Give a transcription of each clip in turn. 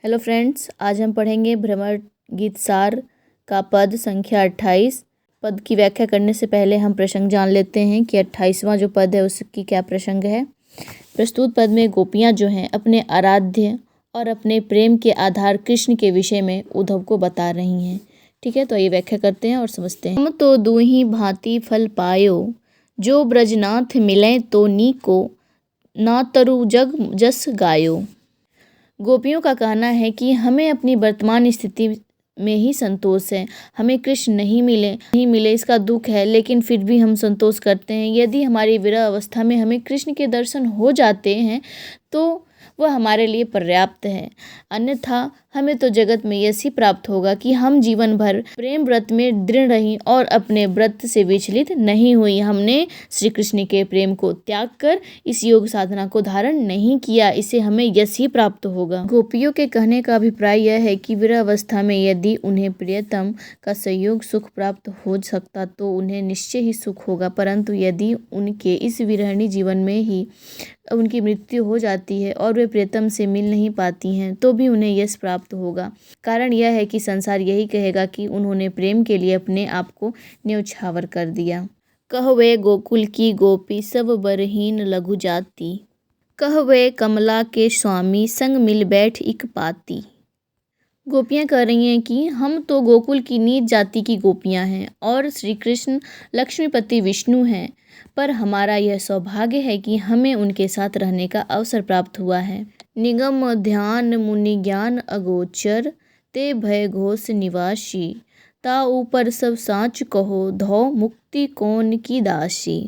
Hello friends, आज हम पढ़ेंगे भ्रमर गीत सार का पद संख्या 28। पद की व्याख्या करने से पहले हम प्रसंग जान लेते हैं कि 28वां जो पद है उसकी क्या प्रसंग है। प्रस्तुत पद में गोपियां जो हैं अपने आराध्य और अपने प्रेम के आधार कृष्ण के विषय में उद्धव को बता रही हैं। ठीक है, तो ये व्याख्या करते हैं और समझते हैं। हम तो दूही भांति फल पायो, जो ब्रजनाथ मिले तो नीको, ना तरु जग जस गायो। गोपियों का कहना है कि हमें अपनी वर्तमान स्थिति में ही संतोष है। हमें कृष्ण नहीं मिले इसका दुख है, लेकिन फिर भी हम संतोष करते हैं। यदि हमारी विरह अवस्था में हमें कृष्ण के दर्शन हो जाते हैं तो वह हमारे लिए पर्याप्त है, अन्यथा हमें तो जगत में यही प्राप्त होगा कि हम जीवन भर प्रेम व्रत में दृढ़ रहीं और अपने व्रत से विचलित नहीं हुई। हमने श्री कृष्ण के प्रेम को त्याग कर इस योग साधना को धारण नहीं किया, इसे हमें यश ही प्राप्त होगा। गोपियों के कहने का अभिप्राय यह है कि विरह अवस्था में यदि उन्हें प्रियतम का संयोग सुख प्राप्त हो सकता तो उन्हें निश्चय ही सुख होगा, परंतु यदि उनके इस विरहणी जीवन में ही उनकी मृत्यु हो जाती है और वे प्रियतम से मिल नहीं पाती हैं तो भी उन्हें यश प्राप्त होगा। कारण यह है कि संसार यही कहेगा कि उन्होंने प्रेम के लिए अपने आप को न्यौछावर कर दिया। कहवे गोकुल की गोपी सब बरहीन लघु जाति, कहवे कमला के स्वामी संग मिल बैठ इक पाती। गोपियाँ कह रही हैं कि हम तो गोकुल की नीच जाति की गोपियाँ हैं और श्री कृष्ण लक्ष्मीपति विष्णु हैं, पर हमारा यह सौभाग्य है कि हमें उनके साथ रहने का अवसर प्राप्त हुआ है। निगम ध्यान मुनि ज्ञान अगोचर, ते भय घोष निवासी, ता ऊपर सब साँच कहो, धौ मुक्ति कौन की दासी।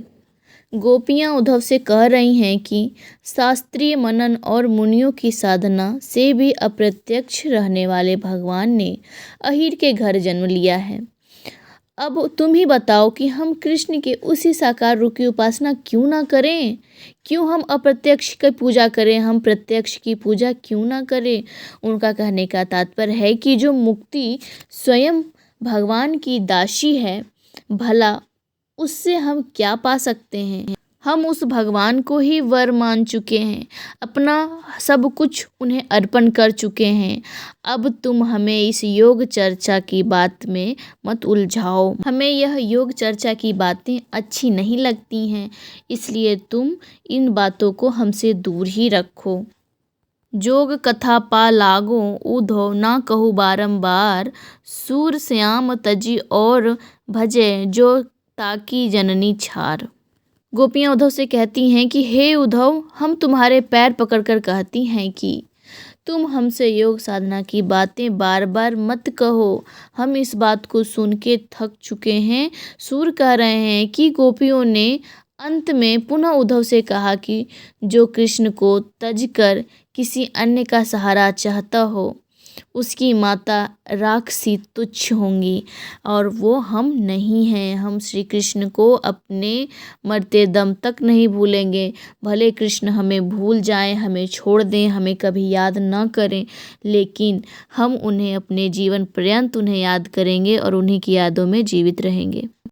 गोपियाँ उद्धव से कह रही हैं कि शास्त्रीय मनन और मुनियों की साधना से भी अप्रत्यक्ष रहने वाले भगवान ने अहीर के घर जन्म लिया है। अब तुम ही बताओ कि हम कृष्ण के उसी साकार रूप की उपासना क्यों ना करें, क्यों हम अप्रत्यक्ष की पूजा करें, हम प्रत्यक्ष की पूजा क्यों ना करें। उनका कहने का तात्पर्य है कि जो मुक्ति स्वयं भगवान की दासी है, भला उससे हम क्या पा सकते हैं। हम उस भगवान को ही वर मान चुके हैं, अपना सब कुछ उन्हें अर्पण कर चुके हैं। अब तुम हमें इस योग चर्चा की बात में मत उलझाओ। हमें यह योग चर्चा की बातें अच्छी नहीं लगती हैं, इसलिए तुम इन बातों को हमसे दूर ही रखो। जोग कथा पा लागो, उद्धव ना कहू बारंबार, सूर श्याम तजी और भजे, जो ताकी जननी छार। गोपियाँ उद्धव से कहती हैं कि हे उद्धव, हम तुम्हारे पैर पकड़कर कहती हैं कि तुम हमसे योग साधना की बातें बार बार मत कहो। हम इस बात को सुन के थक चुके हैं। सूर कह रहे हैं कि गोपियों ने अंत में पुनः उद्धव से कहा कि जो कृष्ण को तज कर किसी अन्य का सहारा चाहता हो, उसकी माता राक्षसी तुच्छ होंगी और वो हम नहीं हैं। हम श्री कृष्ण को अपने मरते दम तक नहीं भूलेंगे। भले कृष्ण हमें भूल जाएं, हमें छोड़ दें, हमें कभी याद न करें, लेकिन हम उन्हें अपने जीवन पर्यंत उन्हें याद करेंगे और उन्हीं की यादों में जीवित रहेंगे।